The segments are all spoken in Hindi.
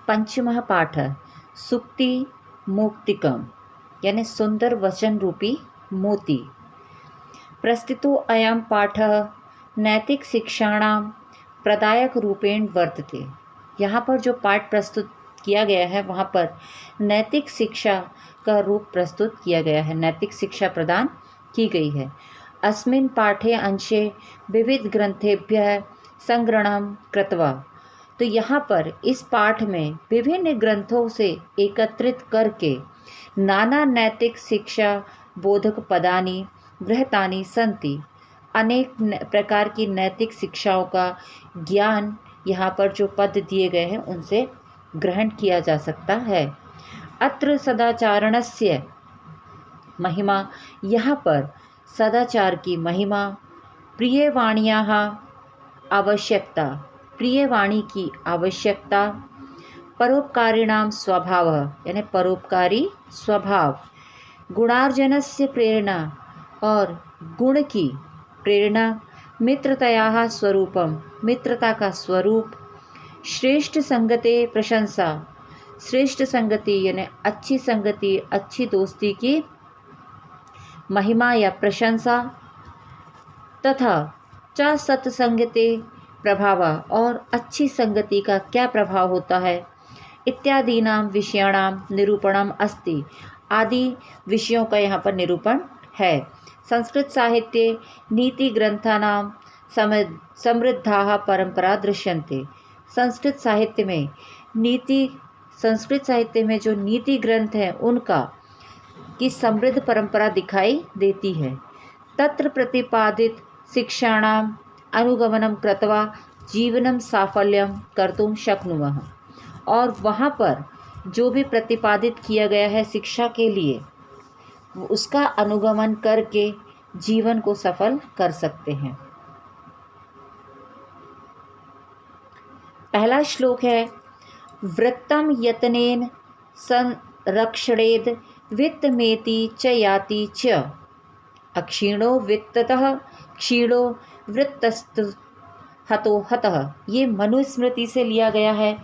पंचमः पाठः सुक्ति मुक्तिकम यानी सुंदर वचन रूपी मोती। प्रस्तुतो अयं पाठः नैतिक शिक्षाणां प्रदायक रूपेण वर्तते। यहाँ पर जो पाठ प्रस्तुत किया गया है वहाँ पर नैतिक शिक्षा का रूप प्रस्तुत किया गया है, नैतिक शिक्षा प्रदान की गई है। अस्मिन् पाठे अंशे विविध ग्रंथेभ्यः संग्रहणं कृत्वा, तो यहाँ पर इस पाठ में विभिन्न ग्रंथों से एकत्रित करके नाना नैतिक शिक्षा बोधक पदानि गृहीतानि सन्ति। अनेक प्रकार की नैतिक शिक्षाओं का ज्ञान यहाँ पर जो पद दिए गए हैं उनसे ग्रहण किया जा सकता है। अत्र सदाचारणस्य महिमा, यहाँ पर सदाचार की महिमा, प्रियवाण्याः आवश्यकता, प्रियवाणी की आवश्यकता, परोपकारिणां स्वभावः यानी परोपकारी स्वभाव, गुणार्जनस्य प्रेरणा और गुण की प्रेरणा, मित्रतायाः स्वरूपम, मित्रता का स्वरूप, श्रेष्ठ संगते प्रशंसा, श्रेष्ठ संगति यानी अच्छी संगति, अच्छी दोस्ती की महिमा या प्रशंसा, तथा च सत्संगते प्रभाव, और अच्छी संगति का क्या प्रभाव होता है, इत्यादीनां विषयाणां निरूपणम अस्ति, आदि विषयों का यहाँ पर निरूपण है। संस्कृत साहित्ये नीति ग्रंथानां समृद्धाः परंपरा दृश्यन्ते। संस्कृत साहित्य में जो नीति ग्रंथ हैं उनका की समृद्ध परंपरा दिखाई देती है। तत्र प्रतिपादित शिक्षाणाम अनुगमनम कृत्वा जीवनम साफल्यम कर्तुम शक्नुमः, और वहाँ पर जो भी प्रतिपादित किया गया है शिक्षा के लिए उसका अनुगमन करके जीवन को सफल कर सकते हैं। पहला श्लोक है, वृत्तम यतनेन संरक्षणेद वित्तमेति च याति च, अक्षीणो वित्ततः क्षीणो वृत्तस्तु हतो हतः। ये मनुस्मृति से लिया गया है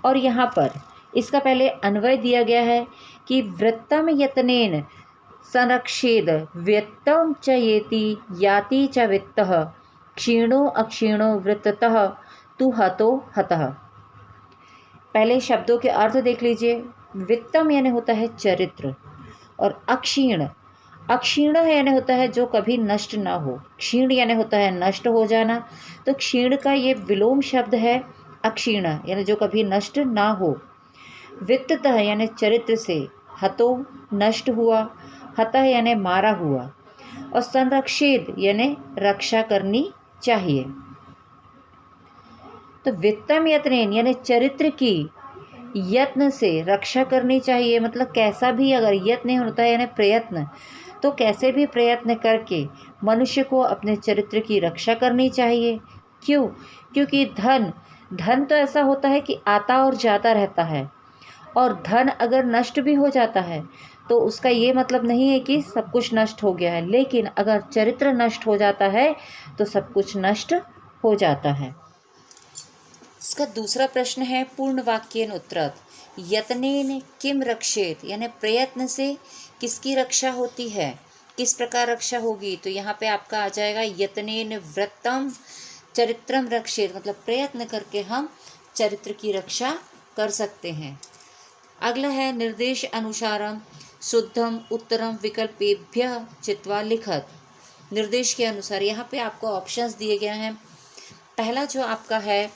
और यहाँ पर इसका पहले अन्वय दिया गया है कि वृत्तम यतनेन संरक्षेद वित्तम च येति याति च वित्तः क्षीणो अक्षीणो वृत्ततः तु हतो हतः। पहले शब्दों के अर्थ देख लीजिए। वित्तम यानी होता है चरित्र, और अक्षीण, अक्षीण यानी होता है जो कभी नष्ट ना हो, क्षीण यानी होता है नष्ट हो जाना, तो क्षीण का ये विलोम शब्द है अक्षीण यानी जो कभी नष्ट ना हो। वित्ततः यानी चरित्र से, हतो नष्ट हुआ, हतः यानी मारा हुआ, और संरक्षित यानी रक्षा करनी चाहिए। तो वित्तम यत्नेन यानी चरित्र की यत्न से रक्षा करनी चाहिए। मतलब कैसा भी अगर यत्न होता है यानी प्रयत्न, तो कैसे भी प्रयत्न करके मनुष्य को अपने चरित्र की रक्षा करनी चाहिए। क्यों? क्योंकि धन तो ऐसा होता है कि आता और जाता रहता है, और धन अगर नष्ट भी हो जाता है तो उसका ये मतलब नहीं है कि सब कुछ नष्ट हो गया है, लेकिन अगर चरित्र नष्ट हो जाता है तो सब कुछ नष्ट हो जाता है। इसका दूसरा प्रश्न है पूर्ण वाक्येन उत्तरत, यत्नेन किम रक्षेत यानी प्रयत्न से किसकी रक्षा होती है, किस प्रकार रक्षा होगी। तो यहाँ पे आपका आ जाएगा यत्नेन व्रतम चरित्रम रक्षेत, मतलब प्रयत्न करके हम चरित्र की रक्षा कर सकते हैं। अगला है निर्देश अनुसारम शुद्धम उत्तरम विकल्पेभ्य चित्वा लिखत। निर्देश के अनुसार यहाँ पे आपको ऑप्शंस दिए गए हैं। पहला जो आपका है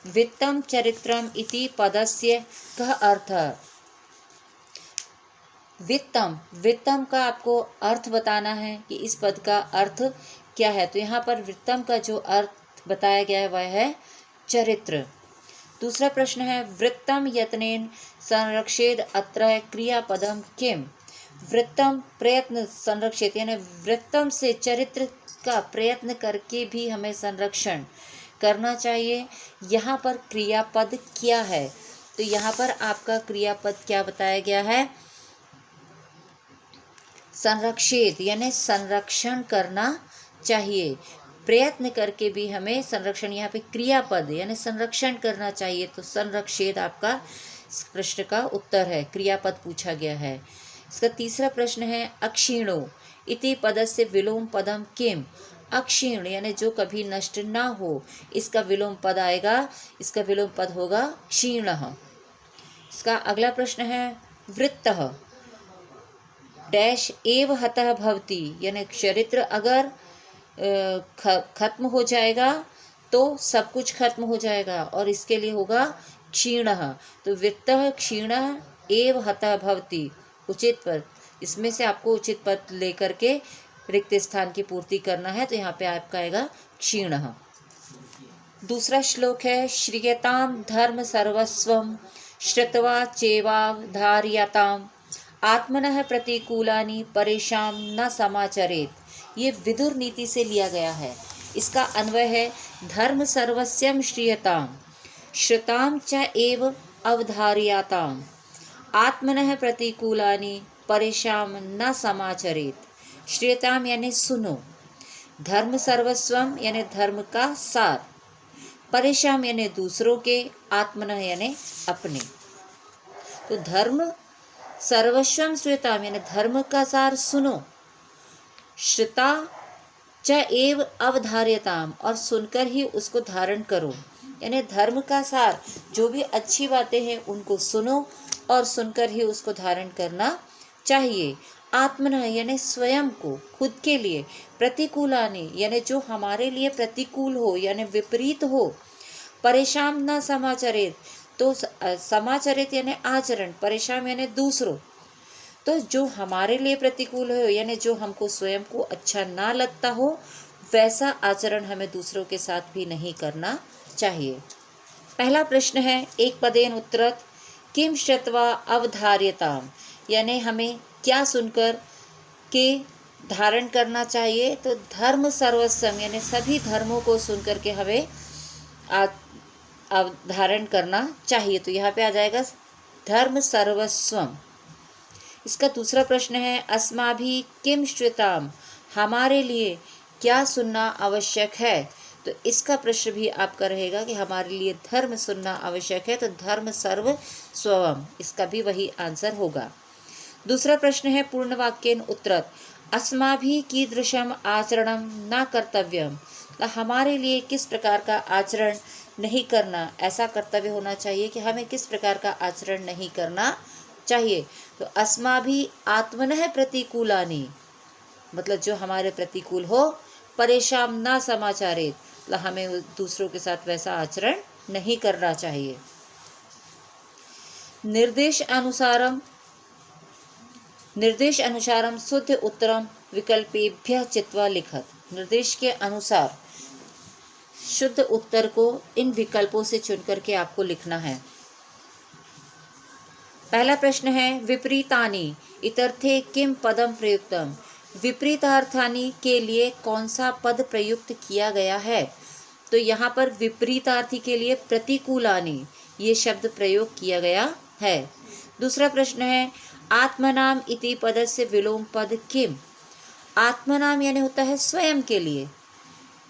वित्तम चरित्रम इति पदस्य कः अर्थ। वित्तम का आपको अर्थ बताना है कि इस पद का अर्थ क्या है। तो यहाँ पर वित्तम का जो अर्थ बताया गया है वह है चरित्र। दूसरा प्रश्न है वृत्तम यत्नेन संरक्षेद अत्र क्रियापदम किम। वृत्तम प्रयत्न संरक्षित यानी वृत्तम से चरित्र का प्रयत्न करके भी हमें संरक्षण करना चाहिए। यहाँ पर क्रियापद क्या है, तो यहाँ पर आपका क्रियापद क्या बताया गया है, संरक्षित यानी संरक्षण करना चाहिए। प्रयत्न करके भी हमें संरक्षण, यहाँ पे क्रियापद यानी संरक्षण करना चाहिए, तो संरक्षेद आपका इस प्रश्न का उत्तर है, क्रियापद पूछा गया है। इसका तीसरा प्रश्न है अक्षीणो इति पदस्य विलोम पदम किम। अक्षीण यानी जो कभी नष्ट ना हो, इसका विलोम पद आएगा, इसका विलोम पद होगा क्षीणः। इसका अगला प्रश्न है वृत्तः डैश एव हतः भवति, यानी चरित्र अगर खत्म हो जाएगा तो सब कुछ खत्म हो जाएगा, और इसके लिए होगा क्षीणः। तो वित्तः क्षीणः एव हतः भवति, उचित पद, इसमें से आपको उचित पद लेकर के रिक्त स्थान की पूर्ति करना है, तो यहाँ पे आपका आएगा क्षीणः। दूसरा श्लोक है श्रियताम धर्म सर्वस्वम श्रुत्वा चैवावधार्यताम आत्मनः प्रतिकूलानि परेशान न समाचरेत। ये विदुर नीति से लिया गया है। इसका अन्वय है धर्म सर्वस्यम श्रियताम श्रुताम च एव अवधार्यताम आत्मनः प्रतिकूलानि परेशान न समाचरेत। श्रियताम यानी सुनो, धर्म सर्वस्वम यानी धर्म का सार, परेशान यानी दूसरों के, आत्मनः यानी अपने। तो धर्म सर्वस्वम श्रुताम यानी धर्म का सार सुनो, श्रुता च एव अवधार्यताम और सुनकर ही उसको धारण करो, यानी धर्म का सार जो भी अच्छी बातें हैं उनको सुनो और सुनकर ही उसको धारण करना चाहिए। आत्मनः यानी स्वयं को, खुद के लिए, प्रतिकूलानि यानी जो हमारे लिए प्रतिकूल हो यानी विपरीत हो, परेशान न समाचरित, तो समाचरित यानी आचरण, परेशान यानी दूसरों, तो जो हमारे लिए प्रतिकूल हो यानी जो हमको स्वयं को अच्छा ना लगता हो वैसा आचरण हमें दूसरों के साथ भी नहीं करना चाहिए। पहला प्रश्न है एक पदेन उत्तरत किम श्रुत्वा अवधार्यताम, यानी हमें क्या सुनकर के धारण करना चाहिए, तो धर्म सर्वस्वम यानी सभी धर्मों को सुनकर के हमें धारण करना चाहिए, तो यहाँ पे आ जाएगा धर्म सर्वस्वम। इसका दूसरा प्रश्न है अस्माभि किम श्रुताम, हमारे लिए क्या सुनना आवश्यक है, तो इसका प्रश्न भी आपका रहेगा कि हमारे लिए धर्म सुनना आवश्यक है, तो धर्म सर्व स्वम, इसका भी वही आंसर होगा। दूसरा प्रश्न है पूर्ण वाक्येन उत्तरत अस्माभि कीदृशम आचरणम न कर्तव्यम, तो हमारे लिए किस प्रकार का आचरण नहीं करना, ऐसा कर्तव्य होना चाहिए कि हमें किस प्रकार का आचरण नहीं करना चाहिए, तो अस्माभि आत्मनः प्रतिकूलानि, मतलब जो हमारे प्रतिकूल हो, परेशान न समाचारित, मतलब हमें दूसरों के साथ वैसा आचरण नहीं करना चाहिए। निर्देश अनुसारम शुद्ध उत्तरम विकल्पेभ्यः चित्वा लिखत, निर्देश के अनुसार शुद्ध उत्तर को इन विकल्पों से चुनकर के आपको लिखना है। पहला प्रश्न है विपरीतानि इतर्थे किम पदम प्रयुक्तम, विपरीतार्थानि के लिए कौन सा पद प्रयुक्त किया गया है, तो यहाँ पर विपरीतार्थी के लिए प्रतिकूलानि ये शब्द प्रयोग किया गया है। दूसरा प्रश्न है आत्मनाम इति पदस्य विलोम पद किम, आत्मनाम यानी होता है स्वयं के लिए,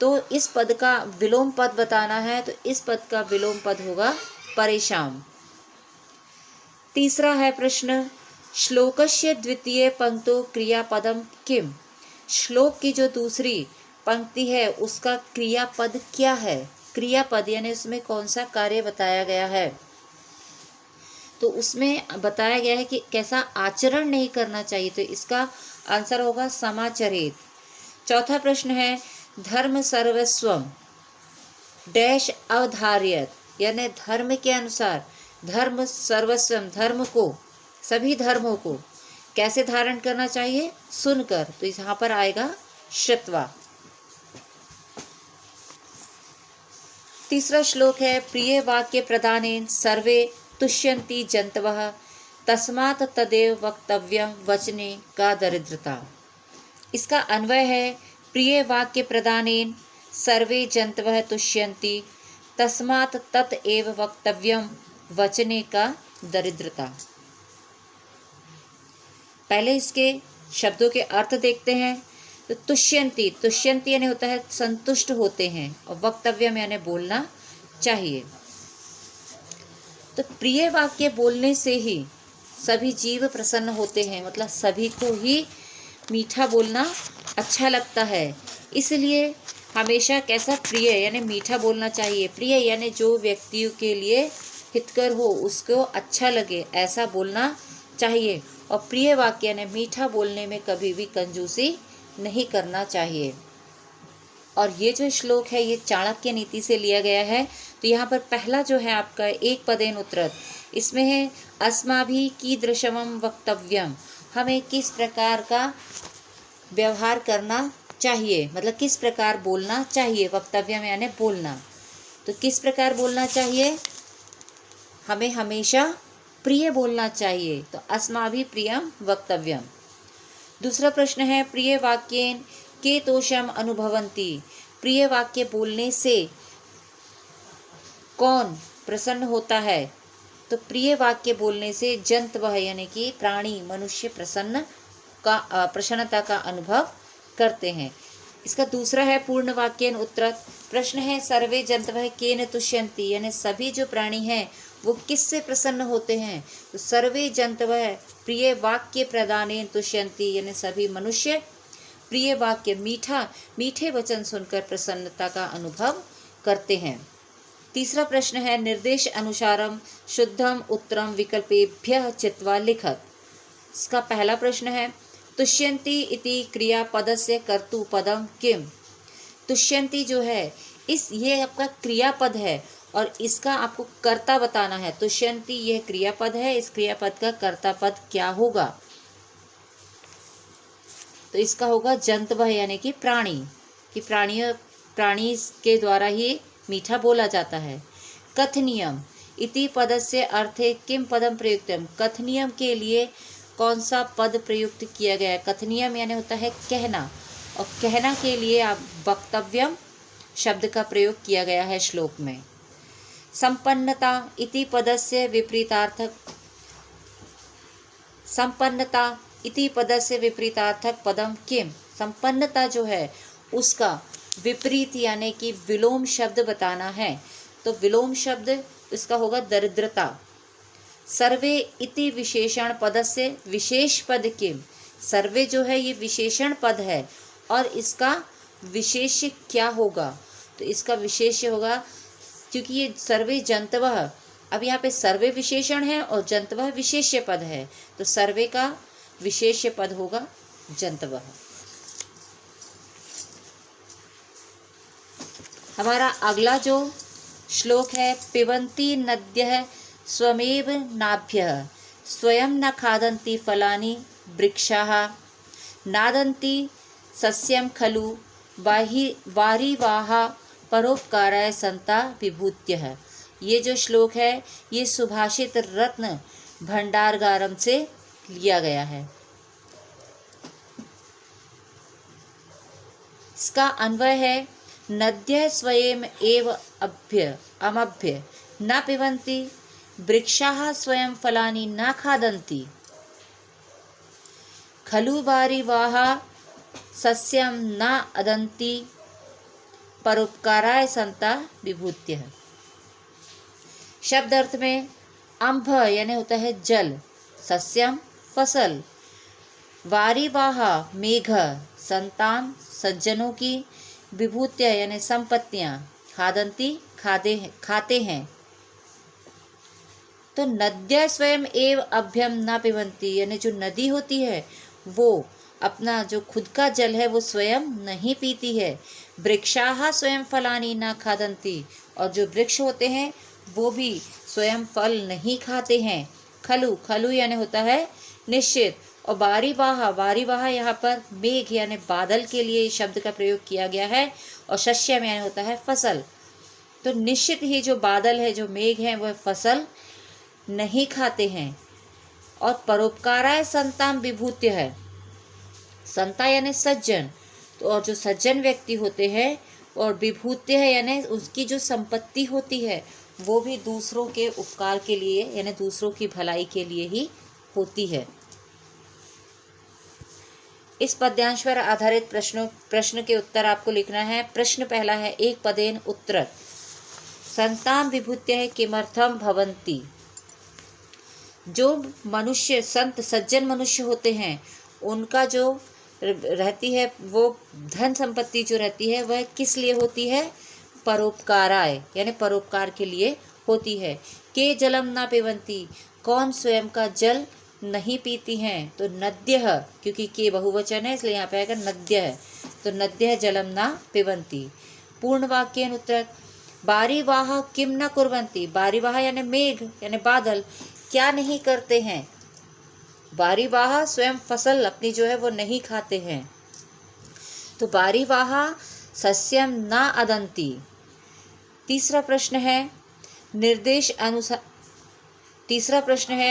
तो इस पद का विलोम पद बताना है, तो इस पद का विलोम पद होगा परेशान। तीसरा है प्रश्न श्लोकस्य द्वितीय पंक्तो क्रियापदम किम, श्लोक की जो दूसरी पंक्ति है उसका क्रियापद क्या है, क्रियापद यानी उसमें कौन सा कार्य बताया गया है, तो उसमें बताया गया है कि कैसा आचरण नहीं करना चाहिए, तो इसका आंसर होगा समाचरित। चौथा प्रश्न है धर्म सर्वस्वम डैश अवधार्यत, यानी धर्म के अनुसार, धर्म सर्वस्वम धर्म को, सभी धर्मों को कैसे धारण करना चाहिए, सुनकर, तो यहाँ पर आएगा श्रुत्वा। तीसरा श्लोक है प्रिय वाक्य प्रदानेन सर्वे तुष्यन्ति जंतवः तस्मात् तदेव वक्तव्यम वचने का दरिद्रता। इसका अन्वय है प्रिय वाक्य प्रदानेन सर्वे जंतवः तुष्यन्ति तस्मात् तत एव वक्तव्यम वचने का दरिद्रता। पहले इसके शब्दों के अर्थ देखते हैं। तो तुष्यंती, तुष्यंती यानी होता है संतुष्ट होते हैं, और वक्तव्यम यानी बोलना चाहिए। तो प्रिय वाक्य बोलने से ही सभी जीव प्रसन्न होते हैं, मतलब सभी को ही मीठा बोलना अच्छा लगता है। इसलिए हमेशा कैसा, प्रिय यानी मीठा बोलना चाहिए। प्रिय यानी जो व्यक्तियों के लिए हितकर हो, उसको अच्छा लगे, ऐसा बोलना चाहिए। और प्रिय वाक्य यानी मीठा बोलने में कभी भी कंजूसी नहीं करना चाहिए। और ये जो श्लोक है ये चाणक्य नीति से लिया गया है। तो यहाँ पर पहला जो है आपका एक पदेन उत्तरत, इसमें है अस्माभि कीदृशमं वक्तव्यम, हमें किस प्रकार का व्यवहार करना चाहिए, मतलब किस प्रकार बोलना चाहिए। वक्तव्यम यानी बोलना, तो किस प्रकार बोलना चाहिए, हमें हमेशा प्रिय बोलना चाहिए। तो अस्माभि प्रियम वक्तव्यम। दूसरा प्रश्न है प्रिय वाक्येन के तोषम अनुभवन्ति, प्रिय वाक्य बोलने से कौन प्रसन्न होता है। तो प्रिय वाक्य बोलने से जंतवः यानी कि प्राणी, मनुष्य प्रसन्नता का अनुभव करते हैं। इसका दूसरा है पूर्ण वाक्यन उत्तरत, प्रश्न है सर्वे जंतवः केन तुष्यन्ति, यानी सभी जो प्राणी हैं वो किससे प्रसन्न होते हैं। तो सर्वे जंतवः प्रिय वाक्य प्रदानेन तुष्यन्ति, यानी सभी मनुष्य प्रिय वाक्य मीठे वचन सुनकर प्रसन्नता का अनुभव करते हैं। तीसरा प्रश्न है निर्देश अनुसारम शुद्धम उत्तरम विकल्पेभ्यः चित्वा लिखत। इसका पहला प्रश्न है तुष्यन्ति इति क्रियापदस्य कर्तुपदम किम। तुष्यन्ति जो है ये आपका क्रियापद है और इसका आपको कर्ता बताना है। तुष्यन्ति यह क्रियापद है, इस क्रियापद का कर्ता पद क्या होगा। तो इसका होगा जंतवः यानी कि प्राणी, कि प्राणी के द्वारा ही मीठा बोला जाता है। कथनीयम इति पदस्य अर्थे किम पदम प्रयुक्तम, कथनीयम के लिए कौन सा पद प्रयुक्त किया गया है। कथनीयम यानी होता है कहना, और कहना के लिए आप वक्तव्यम शब्द का प्रयोग किया गया है श्लोक में। संपन्नता इति पदस्य विपरीतार्थक, संपन्नता इति पदस्य विपरीतार्थक पदम किम, संपन्नता जो है उसका विपरीत यानी कि विलोम शब्द बताना है। तो विलोम शब्द इसका होगा दरिद्रता। सर्वे इति विशेषण पदस्य विशेष पद किम, सर्वे जो है ये विशेषण पद है और इसका विशेष्य क्या होगा। तो इसका विशेष्य होगा, क्योंकि ये सर्वे जंतवः, अब यहाँ पे सर्वे विशेषण है और जंतवः विशेष्य पद है, तो सर्वे का विशेष्य पद होगा जंतवः। हमारा अगला जो श्लोक है पिबन्ति नद्यः स्वमेव नाभ्यः स्वयं न खादन्ति फलानि वृक्षाः नादन्ति सस्यं खलु वारिवाः परोपकाराय संता विभूत्यः। ये जो श्लोक है ये सुभाषित रत्न भंडारगारम से लिया गया है। इसका अन्वय है नद्यः स्वयं एव अमभ्य न पिबन्ति वृक्षाः स्वयं फलानि न खादन्ति खलु वारिवाः सस्यं न अदन्ति परोपकाराय संता विभूत्यः। शब्द अर्थ में अम्भ यानी होता है जल, सस्यम फसल, वारिवाह मेघ, संतान सज्जनों की, विभूत्य यानी संपत्तियां, खादंती खाते हैं। तो नद्या स्वयं एव अभ्यम न पिबन्ति, यानी जो नदी होती है वो अपना जो खुद का जल है वो स्वयं नहीं पीती है। वृक्षाः स्वयं फलानि न खादन्ति, और जो वृक्ष होते हैं वो भी स्वयं फल नहीं खाते हैं। खलु, खलु यानी होता है निश्चित, और वारिवाह यहाँ पर मेघ यानी बादल के लिए शब्द का प्रयोग किया गया है, और शस्यम यानी होता है फसल। तो निश्चित ही जो बादल है, जो मेघ है, वह फसल नहीं खाते हैं। और परोपकाराय संताम विभूत्य है, संता यानी सज्जन, तो और जो सज्जन व्यक्ति होते हैं, और विभूत्य है यानी उसकी जो संपत्ति होती है वो भी दूसरों के उपकार के लिए यानी दूसरों की भलाई के लिए ही होती है। इस पद्यांश पर आधारित प्रश्न के उत्तर आपको लिखना है। प्रश्न पहला है, एक पदेन उत्तरत् संतां विभूतयः किमर्थं भवन्ति। जो मनुष्य संत सज्जन मनुष्य होते हैं उनका जो रहती है वो धन संपत्ति जो रहती है वह किस लिए होती है? परोपकाराय यानी परोपकार के लिए होती है। के जलम ना पिबन्ति, कौन स्वयं का जल नहीं पीती हैं? तो नद्यः, क्योंकि के बहुवचन है इसलिए यहाँ पे आएगा नद्यः, तो नद्यः जलम ना पिबन्ति। पूर्ण वाक्येन उत्तरत् बारिवाह किम न कुर्वन्ति। बारिवाह यानी मेघ यानी बादल क्या नहीं करते हैं? बारिवाह स्वयं फसल अपनी जो है वो नहीं खाते हैं। तो बारिवाह सस्यम न अदन्ति। तीसरा प्रश्न है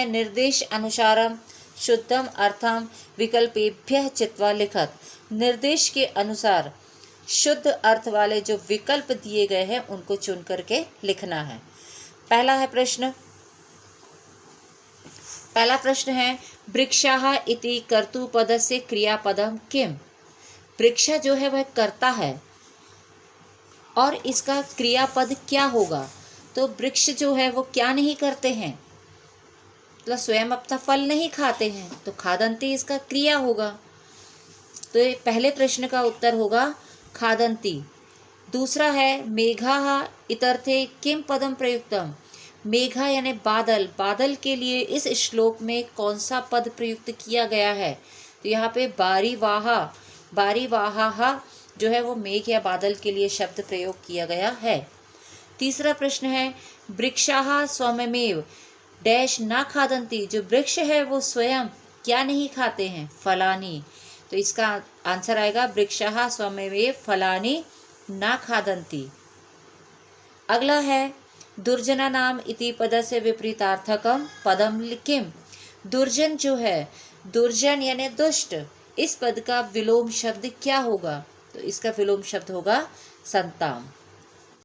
निर्देश अनुसारम शुद्धम अर्थम विकल्पेभ्यः चित्वा लिखत। निर्देश के अनुसार शुद्ध अर्थ वाले जो विकल्प दिए गए हैं उनको चुन करके लिखना है। पहला प्रश्न है वृक्षाः इति कर्तुपदस्य क्रियापदम किम। वृक्षा जो है वह कर्ता है और इसका क्रियापद क्या होगा? तो वृक्ष जो है वो क्या नहीं करते हैं? मतलब स्वयं अपना फल नहीं खाते हैं, तो खादन्ति इसका क्रिया होगा। तो ये पहले प्रश्न का उत्तर होगा खादन्ति। दूसरा है मेघाः इतर्थे किम पदम प्रयुक्तम। मेघा यानी बादल, बादल के लिए इस श्लोक में कौन सा पद प्रयुक्त किया गया है? तो यहाँ पे बारिवाहा जो है वो मेघ या बादल के लिए शब्द प्रयोग किया गया है। तीसरा प्रश्न है वृक्षाः स्वयमेव डैश ना खादन्ति। जो वृक्ष है वो स्वयं क्या नहीं खाते हैं? फलानि। तो इसका आंसर आएगा वृक्षाः स्वयमेव फलानि ना खादन्ति। अगला है दुर्जना नाम इति पदस्य विपरीतार्थकम पदम किम। दुर्जन जो है, दुर्जन यानी दुष्ट, इस पद का विलोम शब्द क्या होगा? तो इसका विलोम शब्द होगा संताम।